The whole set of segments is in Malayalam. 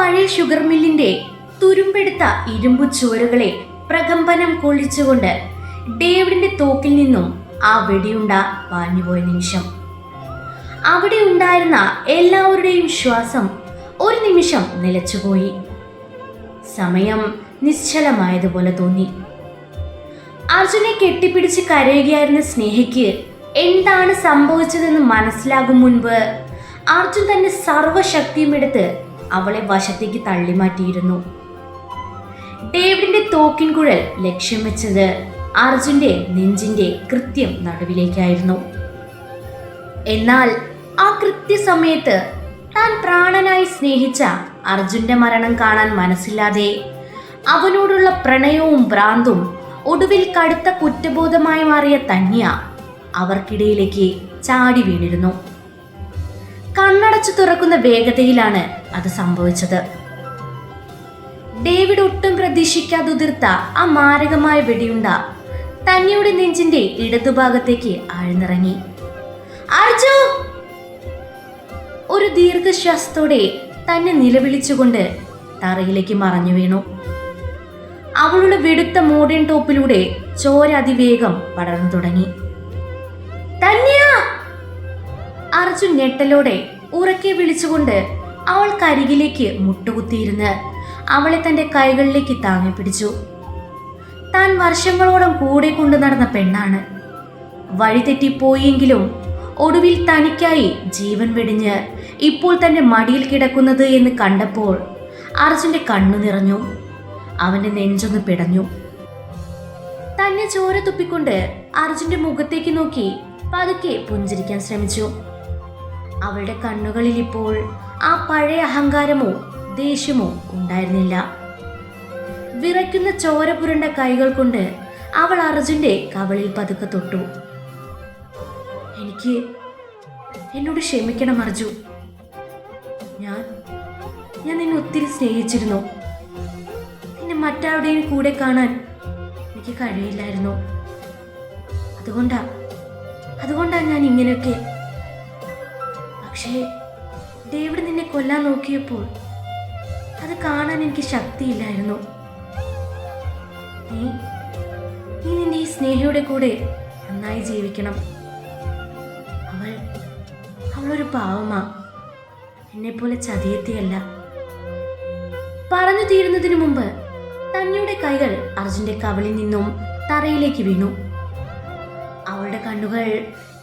പഴയ ഷുഗർ മില്ലിന്റെ തുരുമ്പെടുത്ത ഇരുമ്പു ചുവരുകളെ പ്രകമ്പനം കൊള്ളിച്ചുകൊണ്ട് ഡേവിഡിന്റെ തോക്കിൽ നിന്നും ആ വെടിയുണ്ട പാഞ്ഞുപോയ നിമിഷം അവിടെ ഉണ്ടായിരുന്ന എല്ലാവരുടെയും ശ്വാസം ഒരു നിമിഷം നിലച്ചുപോയി. സമയം നിശ്ചലമായതുപോലെ തോന്നി. അർജുനെ കെട്ടിപ്പിടിച്ച് കരയുകയായിരുന്ന സ്നേഹയ്ക്ക് എന്താണ് സംഭവിച്ചതെന്ന് മനസ്സിലാകും മുൻപ് അർജുൻ തന്റെ സർവ്വശക്തിയും എടുത്ത് അവളെ വശത്തേക്ക് തള്ളിമാറ്റിയിരുന്നു. ഡേവിഡിന്റെ തോക്കിൻ കുഴൽ ലക്ഷ്യം വെച്ചത് അർജുന്റെ നെഞ്ചിന്റെ കൃത്യം നടുവിലേക്കായിരുന്നു. എന്നാൽ ആ കൃത്യസമയത്ത് താൻ പ്രാണനായി സ്നേഹിച്ച അർജുന്റെ മരണം കാണാൻ മനസ്സില്ലാതെ അവനോടുള്ള പ്രണയവും ഭ്രാന്തും ഒടുവിൽ കടുത്ത കുറ്റബോധമായി മാറിയ തന്യ അവർക്കിടയിലേക്ക് ചാടി വീണിരുന്നു. കണ്ണടച്ചു തുറക്കുന്ന വേഗതയിലാണ് അത് സംഭവിച്ചത്. ഡേവിഡ് ഒട്ടും പ്രതീക്ഷിക്കാതെ ഉതിർത്ത ആ മാരകമായ വെടിയുണ്ട തന്യയുടെ നെഞ്ചിന്റെ ഇടതുഭാഗത്തേക്ക് ആഴ്ന്നിറങ്ങി. അർജു! ഒരു ദീർഘശ്വാസത്തോടെ തന്നെ നിലവിളിച്ചുകൊണ്ട് തറയിലേക്ക് മറഞ്ഞു വീണു. അവളുടെ വെടുത്ത മോഡേൺ ടോപ്പിലൂടെ ചോര അതിവേഗം പടർന്നു തുടങ്ങി. തന്യ! അർജുൻ ഞെട്ടലോടെ ഉറക്കെ വിളിച്ചുകൊണ്ട് അവൾക്കരികിലേക്ക് മുട്ടുകുത്തിയിരുന്ന് അവളെ തന്റെ കൈകളിലേക്ക് താങ്ങിപ്പിടിച്ചു. താൻ വർഷങ്ങളോളം കൂടെ കൊണ്ടു നടന്ന പെണ്ണാണ്. വഴിതെറ്റിപ്പോയെങ്കിലും ഒടുവിൽ തനിക്കായി ജീവൻ വെടിഞ്ഞ് ഇപ്പോൾ തന്റെ മടിയിൽ കിടക്കുന്നത് എന്ന് കണ്ടപ്പോൾ അർജുന്റെ കണ്ണു നിറഞ്ഞു. അവന്റെ നെഞ്ചൊന്ന് പിടഞ്ഞു. തന്നെ ചോര തുപ്പിക്കൊണ്ട് അർജുന്റെ മുഖത്തേക്ക് നോക്കി പതുക്കെ പുഞ്ചിരിക്കാൻ ശ്രമിച്ചു. അവളുടെ കണ്ണുകളിൽ ഇപ്പോൾ ആ പഴയ അഹങ്കാരമോ ദേഷ്യമോ ഉണ്ടായിരുന്നില്ല. വിറയ്ക്കുന്ന ചോര പുരണ്ട കൈകൾ കൊണ്ട് അവൾ അർജുന്റെ കവളിൽ പതുക്കെ തൊട്ടു. എനിക്ക് എന്നോട് ക്ഷമിക്കണം അർജു. ഞാൻ നിന്നെ ഒത്തിരി സ്നേഹിച്ചിരുന്നു. നിന്നെ മറ്റാരുടെയും കൂടെ കാണാൻ എനിക്ക് കഴിയില്ലായിരുന്നു. അതുകൊണ്ടാ ഞാൻ ഇങ്ങനെയൊക്കെ. പക്ഷേ ഡേവിഡ് നിന്നെ കൊല്ലാൻ നോക്കിയപ്പോൾ അത് കാണാൻ എനിക്ക് ശക്തിയില്ലായിരുന്നു. നീ നിന്റെ ഈ സ്നേഹയുടെ കൂടെ നന്നായി ജീവിക്കണം. അവളൊരു പാവമാ, എന്നെപ്പോലെ ചതിയെത്തിയല്ല. പറഞ്ഞു തീരുന്നതിനു മുമ്പ് തന്നെയുടെ കൈകൾ അർജുന്റെ കവളിൽ നിന്നും തറയിലേക്ക് വീണു. അവളുടെ കണ്ണുകൾ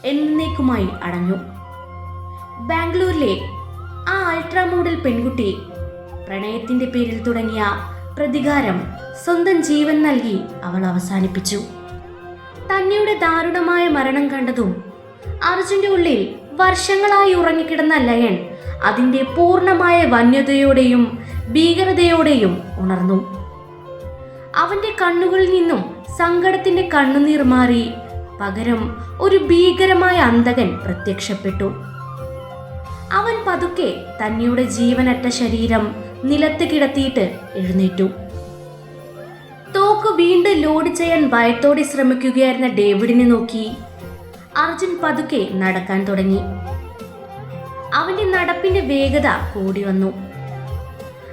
എന്നേക്കുമായി അടഞ്ഞു. ബാംഗ്ലൂരിലെ ആ അൾട്രാ മോഡൽ പെൺകുട്ടി പ്രണയത്തിന്റെ പേരിൽ തുടങ്ങിയ പ്രതികാരം സ്വന്തം ജീവൻ നൽകി അവൾ അവസാനിപ്പിച്ചു. തന്നെയുടെ ദാരുണമായ മരണം കണ്ടതും അർജുന്റെ ഉള്ളിൽ വർഷങ്ങളായി ഉറങ്ങിക്കിടന്ന ലയൺ അതിന്റെ പൂർണ്ണമായ വന്യതയോടെയും ഭീകരതയോടെയും ഉണർന്നു. അവന്റെ കണ്ണുകളിൽ നിന്നും സങ്കടത്തിന്റെ കണ്ണുനീർ മാറി പകരം ഒരു ഭീകരമായ അന്തകൻ പ്രത്യക്ഷപ്പെട്ടു. അവൻ പതുക്കെ തന്നെയുടെ ജീവനറ്റ ശരീരം നിലത്ത് കിടത്തിയിട്ട് എഴുന്നേറ്റു. തോക്ക് വീണ്ടും ലോഡ് ചെയ്യാൻ ഭയത്തോടെ ശ്രമിക്കുകയായിരുന്ന ഡേവിഡിനെ നോക്കി അർജുൻ പതുക്കെ നടക്കാൻ തുടങ്ങി. അവന്റെ നടപ്പിന്റെ വേഗത കൂടി വന്നു.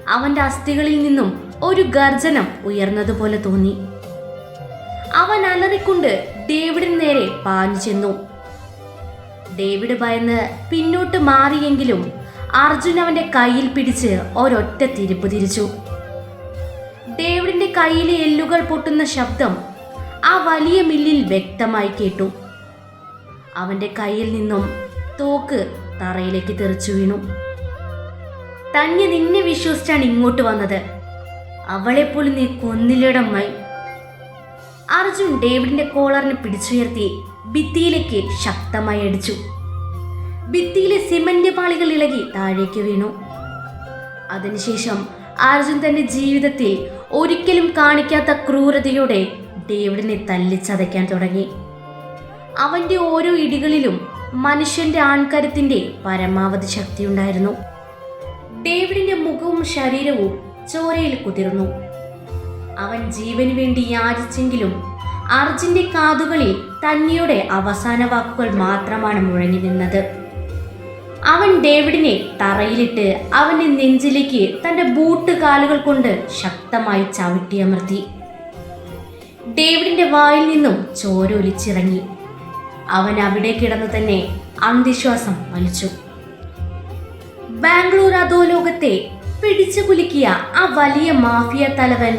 അവന്റെ അസ്ഥികളിൽ നിന്നും ഒരു ഗർജനം ഉയർന്നതുപോലെ തോന്നി. അവൻ അലറിക്കൊണ്ട് ഡേവിഡിന് നേരെ പാഞ്ഞു ചെന്നു. ഡേവിഡ് ഭയന്ന് പിന്നോട്ട് മാറിയെങ്കിലും അർജുൻ അവന്റെ കയ്യിൽ പിടിച്ച് ഒരൊറ്റ തിരിപ്പ് തിരിച്ചു. ഡേവിഡിന്റെ കയ്യിലെ എല്ലുകൾ പൊട്ടുന്ന ശബ്ദം ആ വലിയ മില്ലിൽ വ്യക്തമായി കേട്ടു. അവന്റെ കയ്യിൽ നിന്നും തോക്ക് തറയിലേക്ക് തെറിച്ചു വീണു. തന്നെ നിന്നെ വിശ്വസിച്ചാണ് ഇങ്ങോട്ട് വന്നത്. അവളെപ്പോലും നീ കൊന്നില്ലടമ്മായി. അർജുൻ ഡേവിഡിന്റെ കോളറിനെ പിടിച്ചുയർത്തി ഭിത്തിയിലേക്ക് ശക്തമായി അടിച്ചു. ഭിത്തിയിലെ സിമന്റ് പാളികൾ ഇളകി താഴേക്ക് വീണു. അതിനുശേഷം അർജുൻ തന്റെ ജീവിതത്തിൽ ഒരിക്കലും കാണിക്കാത്ത ക്രൂരതയോടെ ഡേവിഡിനെ തല്ലിച്ചതയ്ക്കാൻ തുടങ്ങി. അവന്റെ ഓരോ ഇടികളിലും മനുഷ്യന്റെ ആൺകരുത്തിന്റെ പരമാവധി ശക്തിയുണ്ടായിരുന്നു. ഡേവിഡിന്റെ മുഖവും ശരീരവും ചോരയിൽ കുതിർന്നു. അവൻ ജീവന് വേണ്ടി യാചിച്ചെങ്കിലും അർജുന്റെ കാതുകളിൽ തന്നെയുടെ അവസാന വാക്കുകൾ മാത്രമാണ് മുഴങ്ങി നിന്നത്. അവൻ ഡേവിഡിനെ തറയിലിട്ട് അവന്റെ നെഞ്ചിലേക്ക് തന്റെ ബൂട്ട് കാലുകൾ കൊണ്ട് ശക്തമായി ചവിട്ടിയമർത്തി. ഡേവിഡിന്റെ വായിൽ നിന്നും ചോര ഒലിച്ചിറങ്ങി. അവൻ അവിടെ കിടന്നു തന്നെ അന്ത്യശ്വാസം വലിച്ചു. ബാംഗ്ലൂർ അധോലോകത്തെ പിടിച്ചു കുലുക്കിയ ആ വലിയ മാഫിയ തലവൻ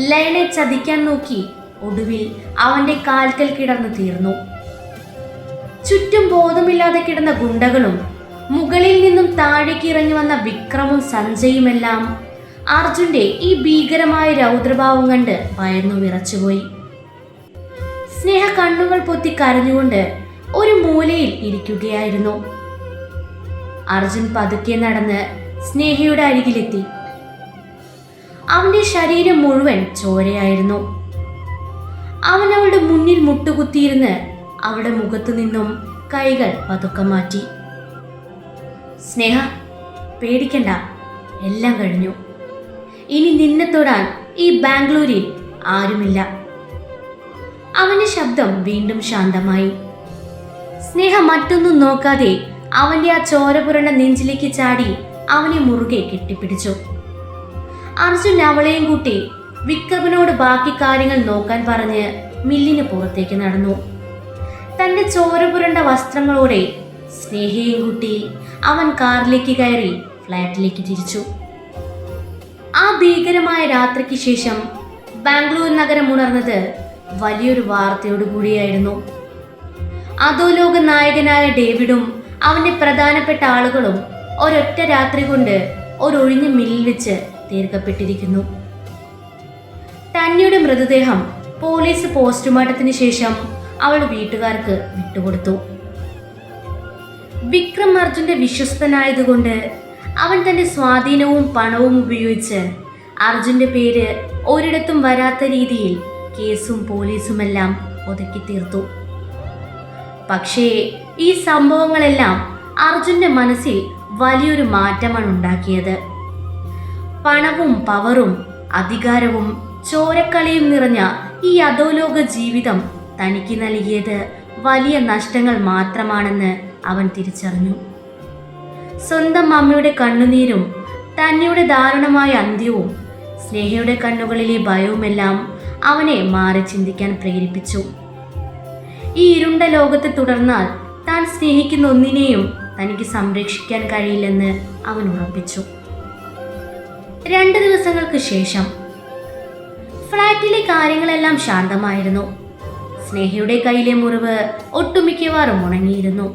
ലയനെ ചതിക്കാൻ നോക്കി ഒടുവിൽ അവന്റെ കാൽക്കൽ കിടന്നു തീർന്നു. ചുറ്റും ബോധമില്ലാതെ കിടന്ന ഗുണ്ടകളും മുകളിൽ നിന്നും താഴേക്ക് ഇറങ്ങി വന്ന വിക്രമും സഞ്ജയുമെല്ലാം അർജുന്റെ ഈ ഭീകരമായ രൗദ്രഭാവം കണ്ട് ഭയന്നു വിറച്ചുപോയി. സ്നേഹ കണ്ണുകൾ പൊത്തി കരഞ്ഞുകൊണ്ട് ഒരു മൂലയിൽ ഇരിക്കുകയായിരുന്നു. അർജുൻ പതുക്കെ നടന്ന് സ്നേഹയുടെ അരികിലെത്തി. അവന്റെ ശരീരം മുഴുവൻ ചോരയായിരുന്നു. അവൻ അവളുടെ മുന്നിൽ മുട്ടുകുത്തിയിരുന്ന് അവളുടെ മുഖത്തു നിന്നും കൈകൾ പതുക്കെ മാറ്റി. സ്നേഹ, പേടിക്കണ്ട, എല്ലാം കഴിഞ്ഞു. ഇനി നിന്നെ തൊടാൻ ഈ ബാംഗ്ലൂരിൽ ആരുമില്ല. അവന്റെ ശബ്ദം വീണ്ടും ശാന്തമായി. സ്നേഹ മറ്റൊന്നും നോക്കാതെ അവന്റെ ആ ചോര പുരണ്ട നെഞ്ചിലേക്ക് ചാടി അവനെ മുറുകെ കെട്ടിപ്പിടിച്ചു. അർജുൻ അവളെയും കൂട്ടി വിക്രമനോട് ബാക്കി കാര്യങ്ങൾ നോക്കാൻ പറഞ്ഞ് മില്ലിന് പുറത്തേക്ക് നടന്നു. തന്റെ ചോര പുരണ്ട വസ്ത്രങ്ങളോടെ സ്നേഹയും കൂട്ടി അവൻ കാറിലേക്ക് കയറി ഫ്ലാറ്റിലേക്ക് തിരിച്ചു. ആ ഭീകരമായ രാത്രിക്ക് ശേഷം ബാംഗ്ലൂർ നഗരം ഉണർന്നത് വലിയൊരു വാർത്തയോടുകൂടിയായിരുന്നു. അധോലോക നായകനായ ഡേവിഡും അവന്റെ പ്രധാനപ്പെട്ട ആളുകളും ഒരൊറ്റ രാത്രി കൊണ്ട് ഒരൊഴിഞ്ഞ മില്ലിൽ വെച്ച് തീർക്കപ്പെട്ടിരിക്കുന്നു. തന്നിയുടെ മൃതദേഹം പോലീസ് പോസ്റ്റ്മോർട്ടത്തിന് ശേഷം അവൾ വീട്ടുകാർക്ക് വിട്ടുകൊടുത്തു. വിക്രം അർജുന്റെ വിശ്വസ്തനായതുകൊണ്ട് അവൻ തന്റെ സ്വാധീനവും പണവും ഉപയോഗിച്ച് അർജുന്റെ പേര് ഒരിടത്തും വരാത്ത രീതിയിൽ കേസും പോലീസുമെല്ലാം ഒതുക്കി തീർത്തു. പക്ഷേ ഈ സംഭവങ്ങളെല്ലാം അർജുന്റെ മനസ്സിൽ വലിയൊരു മാറ്റമാണ് ഉണ്ടാക്കിയത്. പണവും പവറും അധികാരവും ചോരക്കളിയും നിറഞ്ഞ ഈ അധോലോക ജീവിതം തനിക്ക് നൽകിയത് വലിയ നഷ്ടങ്ങൾ മാത്രമാണെന്ന് അവൻ തിരിച്ചറിഞ്ഞു. സ്വന്തം അമ്മയുടെ കണ്ണുനീരും തന്നെയുടെ ദാരുണമായ അന്ത്യവും സ്നേഹയുടെ കണ്ണുകളിലെ ഭയവുമെല്ലാം അവനെ മാറി ചിന്തിക്കാൻ പ്രേരിപ്പിച്ചു. ഈ ഇരുണ്ട ലോകത്ത് തുടർന്നാൽ താൻ സ്നേഹിക്കുന്ന ഒന്നിനെയും തനിക്ക് സംരക്ഷിക്കാൻ കഴിയില്ലെന്ന് അവൻ ഉറപ്പിച്ചു. 2 ദിവസങ്ങൾക്ക് ശേഷം ഫ്ലാറ്റിലെ കാര്യങ്ങളെല്ലാം ശാന്തമായിരുന്നു. സ്നേഹയുടെ കയ്യിലെ മുറിവ് ഒട്ടുമിക്കവാറും ഉണങ്ങിയിരുന്നു.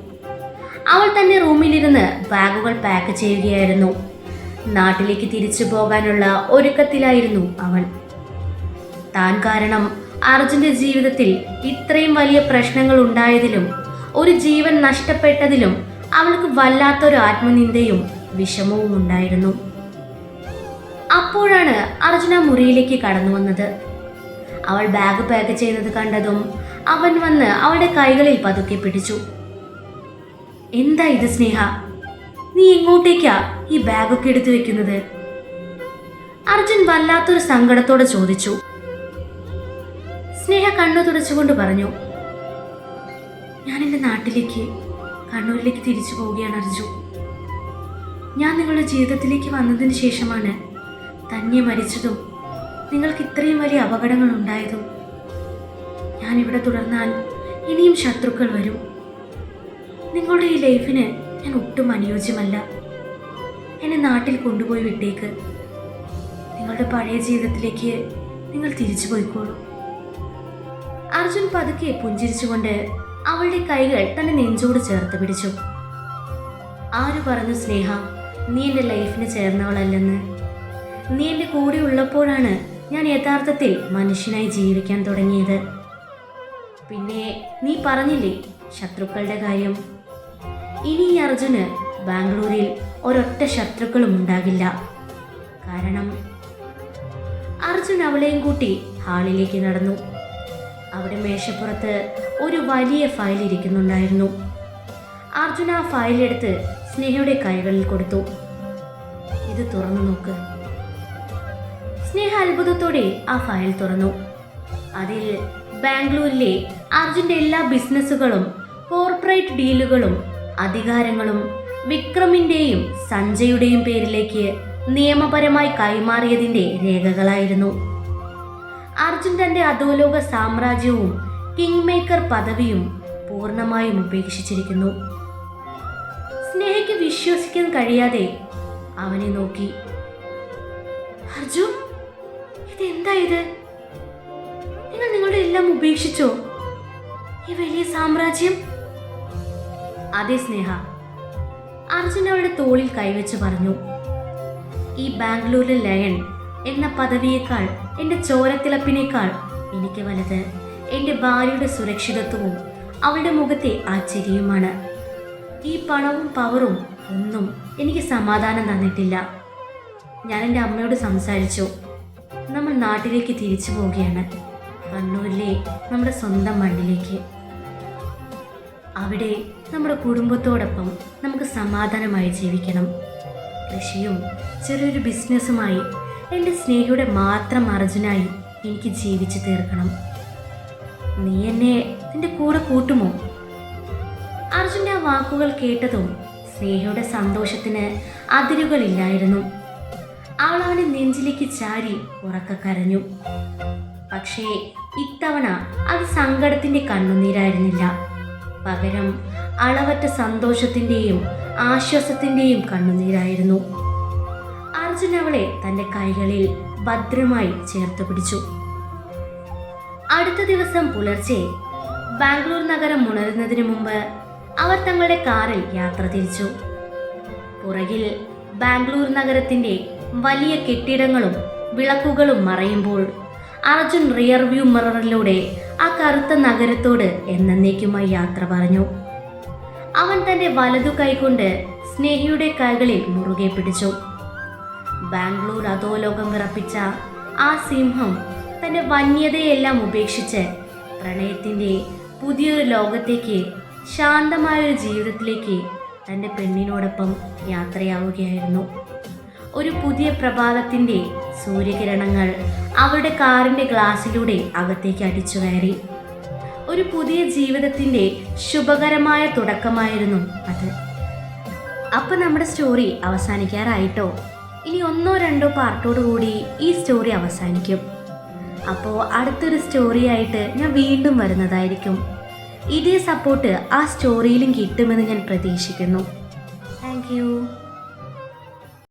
അവൾ തന്റെ റൂമിലിരുന്ന് ബാഗുകൾ പാക്ക് ചെയ്യുകയായിരുന്നു. നാട്ടിലേക്ക് തിരിച്ചു പോകാനുള്ള ഒരുക്കത്തിലായിരുന്നു അവൾ. താൻ കാരണം അർജുന്റെ ജീവിതത്തിൽ ഇത്രയും വലിയ പ്രശ്നങ്ങൾ ഉണ്ടായതിലും ഒരു ജീവൻ നഷ്ടപ്പെട്ടതിലും അവൾക്ക് വല്ലാത്തൊരു ആത്മനിന്ദയും വിഷമവും ഉണ്ടായിരുന്നു. അപ്പോഴാണ് അർജുന മുറിയിലേക്ക് കടന്നു വന്നത്. അവൾ ബാഗ് പാക്ക് ചെയ്യുന്നത് കണ്ടതും അവൻ വന്ന് അവളുടെ കൈകളിൽ പതുക്കെ പിടിച്ചു. എന്താ ഇത് സ്നേഹ, നീ എങ്ങോട്ടേക്കാ ഈ ബാഗൊക്കെ എടുത്തു വെക്കുന്നത്? അർജുൻ വല്ലാത്തൊരു സങ്കടത്തോടെ ചോദിച്ചു. സ്നേഹ കണ്ണു തുടച്ചുകൊണ്ട് പറഞ്ഞു, ഞാൻ എൻ്റെ നാട്ടിലേക്ക് കണ്ണൂരിലേക്ക് തിരിച്ചു പോവുകയാണ് അർജു. ഞാൻ നിങ്ങളുടെ ജീവിതത്തിലേക്ക് വന്നതിന് ശേഷമാണ് തന്നെ മരിച്ചതും നിങ്ങൾക്ക് ഇത്രയും വലിയ അപകടങ്ങൾ ഉണ്ടായതും. ഞാനിവിടെ തുടർന്നാൽ ഇനിയും ശത്രുക്കൾ വരും. നിങ്ങളുടെ ഈ ലൈഫിന് ഞാൻ ഒട്ടും അനുയോജ്യമല്ല. എന്നെ നാട്ടിൽ കൊണ്ടുപോയി വിട്ടേക്ക്. നിങ്ങളുടെ പഴയ ജീവിതത്തിലേക്ക് നിങ്ങൾ തിരിച്ചു പോയിക്കോളൂ. അർജുൻ പതുക്കെ പുഞ്ചിരിച്ചുകൊണ്ട് അവളുടെ കൈകൾ തന്റെ നെഞ്ചോട് ചേർത്ത് പിടിച്ചു. ആര് പറഞ്ഞു സ്നേഹ നീ എൻ്റെ ലൈഫിന് ചേർന്നവളല്ലെന്ന്? നീ എൻ്റെ കൂടെ ഉള്ളപ്പോഴാണ് ഞാൻ യഥാർത്ഥത്തിൽ മനുഷ്യനായി ജീവിക്കാൻ തുടങ്ങിയത്. പിന്നെ നീ പറഞ്ഞില്ലേ ശത്രുക്കളുടെ കാര്യം. ഇനി ഈ അർജുന് ബാംഗ്ലൂരിൽ ഒരൊറ്റ ശത്രുക്കളും ഉണ്ടാകില്ല. കാരണം അർജുൻ അവളെയും കൂട്ടി ഹാളിലേക്ക് നടന്നു. അവിടെ മേശപ്പുറത്ത് ഒരു വലിയ ഫയൽ ഇരിക്കുന്നുണ്ടായിരുന്നു. അർജുൻ ആ ഫയലെടുത്ത് സ്നേഹയുടെ കൈകളിൽ കൊടുത്തു. ഇത് തുറന്നു നോക്ക്. സ്നേഹ അത്ഭുതത്തോടെ ആ ഫയൽ തുറന്നു. അതിൽ ബാംഗ്ലൂരിലെ അർജുൻ്റെ എല്ലാ ബിസിനസ്സുകളും കോർപ്പറേറ്റ് ഡീലുകളും അധികാരങ്ങളും വിക്രമിന്റെയും സഞ്ജയുടെയും പേരിലേക്ക് നിയമപരമായി കൈമാറിയതിന്റെ രേഖകളായിരുന്നു. അർജുൻ തന്റെ അധോലോക സാമ്രാജ്യവും കിങ് മേക്കർ പദവിയും പൂർണ്ണമായും ഉപേക്ഷിച്ചിരിക്കുന്നു. സ്നേഹയ്ക്ക് വിശ്വസിക്കാൻ കഴിയാതെ അവനെ നോക്കി. അർജുൻ, ഇതെന്താ ഇത്? നിങ്ങൾ നിങ്ങളുടെ എല്ലാം ഉപേക്ഷിച്ചോ? ഈ വലിയ സാമ്രാജ്യം? അതെ സ്നേഹ, അർജുൻ അവളുടെ തോളിൽ കൈവച്ച് പറഞ്ഞു. ഈ ബാംഗ്ലൂരിലെ ലയൺ എന്ന പദവിയേക്കാൾ, എൻ്റെ ചോരത്തിളപ്പിനേക്കാൾ എനിക്ക് വലുത് എൻ്റെ ഭാര്യയുടെ സുരക്ഷിതത്വവും അവളുടെ മുഖത്തെ ആ ചിരിയുമാണ്. ഈ പണവും പവറും ഒന്നും എനിക്ക് സമാധാനം തന്നിട്ടില്ല. ഞാൻ എൻ്റെ അമ്മയോട് സംസാരിച്ചു. നമ്മൾ നാട്ടിലേക്ക് തിരിച്ചു പോവുകയാണ്, കണ്ണൂരിലെ നമ്മുടെ സ്വന്തം മണ്ണിലേക്ക്. അവിടെ നമ്മുടെ കുടുംബത്തോടൊപ്പം നമുക്ക് സമാധാനമായി ജീവിക്കണം. കൃഷിയും ചെറിയൊരു ബിസിനസ്സുമായി എൻ്റെ സ്നേഹിയുടെ മാത്രം അർജുനായി എനിക്ക് ജീവിച്ചു തീർക്കണം. നീ എന്നെ നിന്റെ കൂടെ കൂട്ടുമോ? അർജുൻ്റെ ആ വാക്കുകൾ കേട്ടതും സ്നേഹയുടെ സന്തോഷത്തിന് അതിരുകളില്ലായിരുന്നു. അവൾ അവനെ നെഞ്ചിലേക്ക് ചാരി ഉറക്കെ കരഞ്ഞു. പക്ഷേ ഇത്തവണ അത് സങ്കടത്തിൻ്റെ കണ്ണുനീരായിരുന്നില്ല. പകരം അളവറ്റ സന്തോഷത്തിൻ്റെയും ആശ്വാസത്തിൻ്റെയും കണ്ണുനീരായിരുന്നു. അർജുൻ അവളെ തൻ്റെ കൈകളിൽ ഭദ്രമായി ചേർത്ത് പിടിച്ചു. അടുത്ത ദിവസം പുലർച്ചെ ബാംഗ്ലൂർ നഗരം ഉണരുന്നതിന് മുമ്പ് അവർ തങ്ങളുടെ കാറിൽ യാത്ര തിരിച്ചു. പുറകിൽ ബാംഗ്ലൂർ നഗരത്തിൻ്റെ വലിയ കെട്ടിടങ്ങളും വിളക്കുകളും മറയുമ്പോൾ അർജുൻ റിയർ വ്യൂ മിററിലൂടെ ആ കറുത്ത നഗരത്തോട് എന്നേക്കുമായി യാത്ര പറഞ്ഞു. അവൻ തൻ്റെ വലതു കൈകൊണ്ട് സ്നേഹിയുടെ കൈകളിൽ മുറുകെ പിടിച്ചു. ബാംഗ്ലൂർ അധോലോകം വിറപ്പിച്ച ആ സിംഹം തൻ്റെ വന്യതയെല്ലാം ഉപേക്ഷിച്ച് പ്രണയത്തിൻ്റെ പുതിയൊരു ലോകത്തേക്ക്, ശാന്തമായൊരു ജീവിതത്തിലേക്ക് തൻ്റെ പെണ്ണിനോടൊപ്പം യാത്രയാവുകയായിരുന്നു. ഒരു പുതിയ പ്രഭാതത്തിൻ്റെ സൂര്യകിരണങ്ങൾ അവരുടെ കാറിൻ്റെ ഗ്ലാസ്സിലൂടെ അകത്തേക്ക് അടിച്ചു കയറി. ഒരു പുതിയ ജീവിതത്തിൻ്റെ ശുഭകരമായ തുടക്കമായിരുന്നു അത്. അപ്പം നമ്മുടെ സ്റ്റോറി അവസാനിക്കാറായിട്ടോ. ഇനി 1-2 പാർട്ടോട് കൂടി ഈ സ്റ്റോറി അവസാനിക്കും. അപ്പോൾ അടുത്തൊരു സ്റ്റോറിയായിട്ട് ഞാൻ വീണ്ടും വരുന്നതായിരിക്കും. ഇതേ സപ്പോർട്ട് ആ സ്റ്റോറിയിലും കിട്ടുമെന്ന് ഞാൻ പ്രതീക്ഷിക്കുന്നു. Thank you.